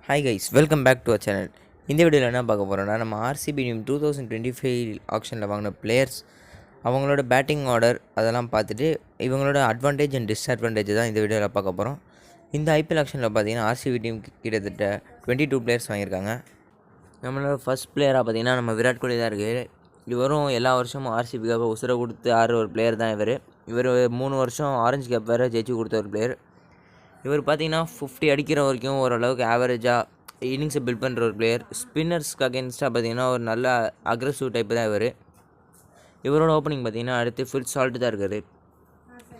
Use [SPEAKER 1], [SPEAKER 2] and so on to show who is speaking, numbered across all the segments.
[SPEAKER 1] Hi guys, welcome back to our channel. இந்த வீடியோவில் என்ன பார்க்க போகிறோன்னா, நம்ம ஆர்சிபி டீம் 2025 ஆக்ஷனில் வாங்கின பிளேயர்ஸ், அவங்களோட பேட்டிங் ஆர்டர் அதெல்லாம் பார்த்துட்டு இவங்களோட அட்வான்டேஜ் அண்ட் டிஸ்அட்வான்டேஜ் தான் இந்த வீடியோவில் பார்க்க போகிறோம். இந்த ஐபிஎல் ஆக்ஷனில் பார்த்தீங்கன்னா ஆர்சிபி டீம் கிட்டத்தட்ட 22 பிளேயர்ஸ் வாங்கியிருக்காங்க. நம்மளோட ஃபஸ்ட் பிளேயராக பார்த்தீங்கன்னா நம்ம விராட் கோலி தான் இருக்குது. இவரும் எல்லா வருஷமும் ஆர்சிபிக்காக உசுரை கொடுத்து ஆடுற ஒரு பிளேயர் தான் இவர் 3 வருஷம் ஆரஞ்சு கேப் வேறு ஜெயிச்சு கொடுத்த ஒரு பிளேயர். இவர் பார்த்தீங்கன்னா 50 அடிக்கிற வரைக்கும் ஓரளவுக்கு ஆவரேஜாக இன்னிங்ஸை பில்ட் பண்ணுற ஒரு பிளேயர். ஸ்பின்னர்ஸ்க்கு அகேன்ஸ்டாக பார்த்தீங்கன்னா ஒரு நல்ல அக்ரெசிவ் டைப்பு தான் இவரோட ஓப்பனிங் பார்த்தீங்கன்னா அடுத்து ஃபில் சால்ட்டு தான் இருக்கார்.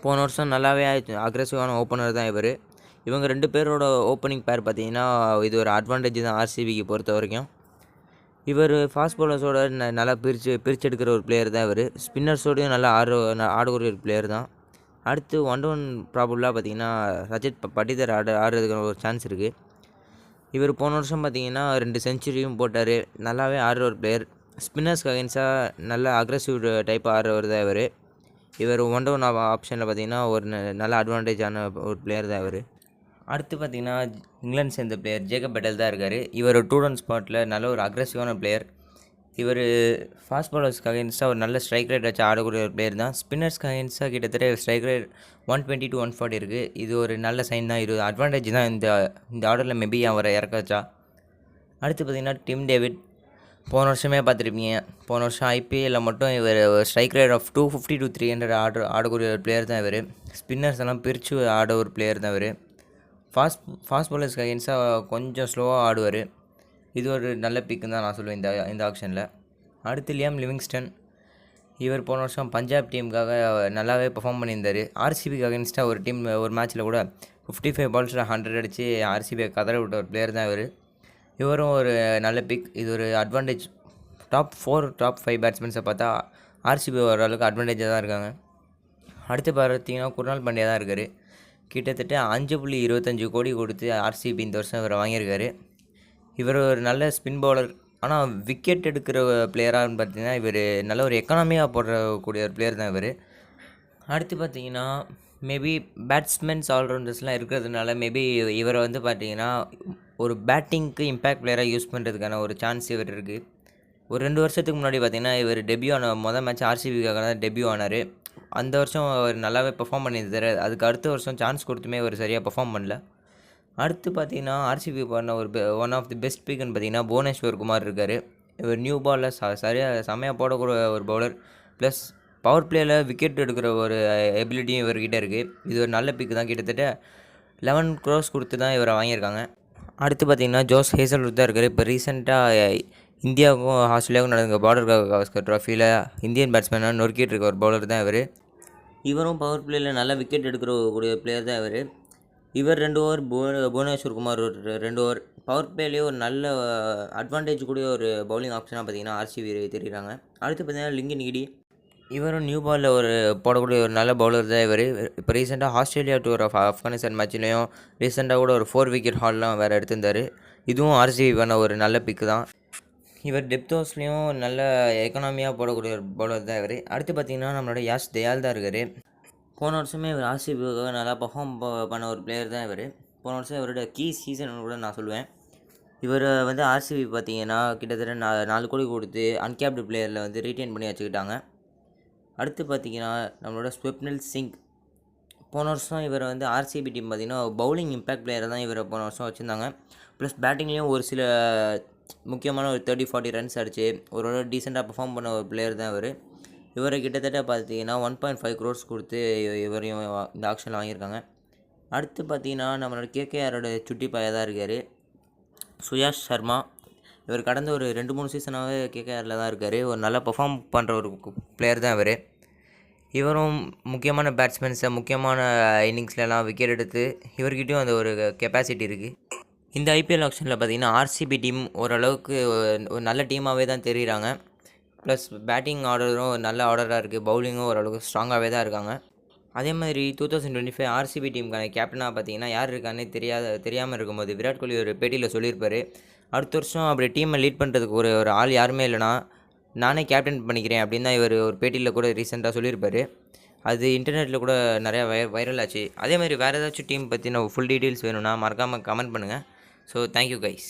[SPEAKER 1] போன வருஷம் நல்லாவே அக்ரெசிவான ஓப்பனர் தான் இவங்க 2 பேரோட ஓப்பனிங் பேர் பார்த்தீங்கன்னா இது ஒரு அட்வான்டேஜ் தான் ஆர்சிபிக்கு பொறுத்த வரைக்கும். இவர் ஃபாஸ்ட் பவுலர்ஸோட நல்லா பிரித்து எடுக்கிற ஒரு பிளேயர் தான் ஸ்பின்னர்ஸோடையும் நல்லா ஆடக்கூடிய ஒரு பிளேயர் தான். அடுத்து 1-1 ப்ராபபிளாக பார்த்தீங்கன்னா ரஜத் பட்டிதர் ஆடுறதுக்கு ஒரு சான்ஸ் இருக்குது. இவர் போன வருஷம் பார்த்தீங்கன்னா 2 செஞ்சுரியும் போட்டார். நல்லாவே ஆடுற ஒரு பிளேயர். ஸ்பின்னர்ஸ்க்கு அகேன்ஸ்டாக நல்ல அக்ரெசிவ் டைப் ஆடுறவர் தான் இவர் 1-1 ஆப்ஷனில் பார்த்தீங்கன்னா ஒரு நல்ல அட்வான்டேஜான ஒரு பிளேயர் தான் அடுத்து பார்த்தீங்கன்னா இங்கிலாந்து சேர்ந்த பிளேயர் ஜேக்கப் பெட்டல் தான் இருக்கார். இவர் 2 ரன் ஸ்பாட்டில் நல்ல ஒரு அக்ரெசிவான பிளேயர். இவர் ஃபாஸ்ட் பாலர்ஸ்க்கு அகேன்ஸ்டாக ஒரு நல்ல ஸ்ட்ரைக் ரேட் வச்சு ஆடக்கூடிய ஒரு பிளேயர் தான். ஸ்பின்னர்ஸ்க்கு அகேன்ஸ்டாக கிட்டத்தட்ட ஸ்ட்ரைக் ரேட் 120 to 140 இருக்குது. இது ஒரு நல்ல சைன் தான். இது அட்வான்டேஜ் தான் இந்த ஆர்டரில் மேபி அவரை இறக்க வச்சா. அடுத்து பார்த்திங்கன்னா டிம் டேவிட். போன வருஷமே பார்த்துருப்பீங்க. போன வருஷம் ஐபிஎல்லில் மட்டும் இவர் ஸ்ட்ரைக் ரேட் ஆஃப் 250 to 300 ஆடக்கூடிய ஒரு பிளேயர் தான் ஸ்பின்னர்ஸ் எல்லாம் பிரித்து ஆட ஒரு பிளேயர் தான் ஃபாஸ்ட் பாலர்ஸ்க்கு அகேன்ஸ்டாக கொஞ்சம் ஸ்லோவாக ஆடுவார். இது ஒரு நல்ல பிக்குன்னு தான் நான் சொல்லுவேன் இந்த ஆக்ஷனில். அடுத்து லியாம் லிவிங்ஸ்டன். இவர் போன வருஷம் பஞ்சாப் டீமுக்காக நல்லாவே பெர்ஃபார்ம் பண்ணியிருந்தார். ஆர்சிபிக்கு அகேன்ஸ்டாக ஒரு மேட்ச்சில் கூட 55 பால்ஸில் 100 அடித்து ஆர்சிபியை கதற விட்ட ஒரு பிளேயர் தான் இவரும் ஒரு நல்ல பிக். இது ஒரு அட்வான்டேஜ். டாப் 5 பேட்ஸ்மேன்ஸை பார்த்தா ஆர்சிபி ஓரளவுக்கு அட்வான்டேஜாக தான் இருக்காங்க. அடுத்து பார்த்தீங்கன்னா குர்னால் பாண்டியா தான் இருக்கார். கிட்டத்தட்ட 5.25 கோடி கொடுத்து ஆர்சிபி இந்த வருஷம் இவரை வாங்கியிருக்காரு. இவர் ஒரு நல்ல ஸ்பின் பவுலர். ஆனால் விக்கெட் எடுக்கிற பிளேயராகனு பார்த்தீங்கன்னா இவர் நல்ல ஒரு எக்கனாமியாக போடக்கூடிய ஒரு பிளேயர் தான் அடுத்து பார்த்தீங்கன்னா மேபி பேட்ஸ்மென்ஸ் ஆல்ரவுண்டர்ஸ்லாம் இருக்கிறதுனால மேபி இவரை பார்த்தீங்கன்னா ஒரு பேட்டிங்க்கு இம்பேக்ட் பிளேயராக யூஸ் பண்ணுறதுக்கான ஒரு சான்ஸ் இருக்குது. ஒரு 2 வருஷத்துக்கு முன்னாடி பார்த்தீங்கன்னா இவர் டெபியூ ஆன மேட்ச் ஆர்சிபிக்காக தான் டெபியூ ஆனார். அந்த வருஷம் அவர் நல்லாவே பெர்ஃபார்ம் பண்ணியிருந்தார். அதுக்கு அடுத்த வருஷம் சான்ஸ் கொடுத்துமே அவர் சரியாக பெர்ஃபார்ம் பண்ணல. அடுத்து பார்த்தீங்கன்னா ஆர்சிபி பண்ண ஒன் ஆஃப் தி பெஸ்ட் பிக்குன்னு பார்த்தீங்கன்னா புவனேஸ்வர் குமார் இருக்கார். இவர் நியூ பாலில் செமையாக போடக்கூடிய ஒரு பவுலர். ப்ளஸ் பவர் பிளேயில் விக்கெட் எடுக்கிற ஒரு எபிலிட்டியும் இவர்கிட்ட இருக்குது. இது ஒரு நல்ல பிக்கு தான். கிட்டத்தட்ட 11 crores கொடுத்து தான் இவரை வாங்கியிருக்காங்க. அடுத்து பார்த்தீங்கன்னா ஜோஸ் ஹேசல்வுட் தான் இருக்கார். இப்போ ரீசெண்டாக இந்தியாவுக்கும் ஆஸ்திரேலியாவுக்கும் நடந்த பார்டர் கவாஸ்கர் ட்ராஃபியில் இந்தியன் பேட்ஸ்மேனாக நொறுக்கிட்டு இருக்க ஒரு பவுலர் தான் இவரும் பவர் பிளேயில் நல்லா விக்கெட் எடுக்கக்கூடிய பிளேயர் தான் இவர் 2 ஓவர், புவனேஸ்வர் குமார் ஒரு 2 ஓவர். பவர் பிளேலேயே ஒரு நல்ல அட்வான்டேஜ் கூடிய ஒரு பவுலிங் ஆப்ஷனாக பார்த்தீங்கன்னா ஆர்சிபி தெரியுறாங்க. அடுத்து பார்த்தீங்கன்னா லிங்கன் இடி. இவரும் நியூ பாலில் போடக்கூடிய ஒரு நல்ல பவுலர் தான் இப்போ ரீசெண்டாக ஆஸ்திரேலியா டூர் ஆஃப் ஆப்கானிஸ்தான் மேட்ச்லேயும் ரீசெண்டாக கூட ஒரு 4 விக்கெட் ஹால்லாம் வேறு எடுத்திருந்தார். இதுவும் ஆர்சிபி பண்ண ஒரு நல்ல பிக்கு தான். இவர் டெப்த் நல்ல எக்கனாமியாக போடக்கூடிய ஒரு பவுலர் தான் அடுத்து பார்த்தீங்கன்னா நம்மளோட யாஷ் தயால் தான் இருக்கார். போன வருஷமே இவர் ஆர்சிபிக்காக நல்லா பர்ஃபார்ம் பண்ண ஒரு பிளேயர் தான் போன வருஷம் இவரோட கீ சீசன் கூட நான் சொல்லுவேன். இவர் ஆர்சிபி பார்த்தீங்கன்னா கிட்டத்தட்ட 4 கோடி கொடுத்து அன்கேப்டு பிளேயரில் ரீட்டைன் பண்ணி வச்சுக்கிட்டாங்க. அடுத்து பார்த்தீங்கன்னா நம்மளோட ஸ்வப்னில் சிங். போன வருஷம் இவர் ஆர்சிபி டீம் பார்த்திங்கன்னா பவுலிங் இம்பேக்ட் பிளேயரை தான் இவர் போன வருஷம் வச்சுருந்தாங்க. ப்ளஸ் பேட்டிங்லேயும் ஒரு சில முக்கியமான ஒரு 30-40 ரன்ஸ் அடித்து ஒரு டீசெண்டாக பர்ஃபார்ம் பண்ண ஒரு பிளேயர் தான் இவரை கிட்டத்தட்ட பார்த்தீங்கன்னா 1.5 crores கொடுத்து இவரையும் இந்த ஆக்ஷனில் வாங்கியிருக்காங்க. அடுத்து பார்த்தீங்கன்னா நம்மளோட கேகேஆரோட சுட்டி பையன் தான் இருக்கார், சுயாஷ் சர்மா. இவர் கடந்த ஒரு 2-3 சீசனாகவே கேகேஆரில் தான் இருக்கார். ஒரு நல்லா பெர்ஃபார்ம் பண்ணுற ஒரு பிளேயர் தான் இவரும் முக்கியமான பேட்ஸ்மேன்ஸை முக்கியமான இன்னிங்ஸ்லாம் விக்கெட் எடுத்து இவர்கிட்டையும் அந்த ஒரு கெப்பாசிட்டி இருக்குது. இந்த ஐபிஎல் ஆக்ஷனில் பார்த்தீங்கன்னா ஆர்சிபி டீம் ஓரளவுக்கு ஒரு நல்ல டீமாகவே தான் தெரியுறாங்க. ப்ளஸ் பேட்டிங் ஆர்டரும் நல்ல ஆர்டராக இருக்குது. பவுலிங்கும் ஓரளவுக்கு ஸ்ட்ராங்காகவே தான் இருக்காங்க. அதே மாதிரி 2025 ஆர்சிபி டீமுக்கான கேப்டனாக பார்த்தீங்கன்னா யார் இருக்கானே தெரியாமல் இருக்கும்போது விராட் கோலி ஒரு பேட்டியில் சொல்லியிருப்பார், அடுத்த வருஷம் அப்படி டீமை லீட் பண்ணுறதுக்கு ஒரு ஆள் யாருமே இல்லைனா நானே கேப்டன் பண்ணிக்கிறேன் அப்படின்னு தான் இவர் ஒரு பேட்டியில் கூட ரீசெண்டாக சொல்லியிருப்பார். அது இன்டர்நெட்டில் கூட நிறையா வைரல் ஆச்சு. அதே மாதிரி வேறு ஏதாச்சும் டீம் பற்றின ஃபுல் டீட்டெயில்ஸ் வேணும்னா மறக்காமல் கமெண்ட் பண்ணுங்கள். So thank you guys.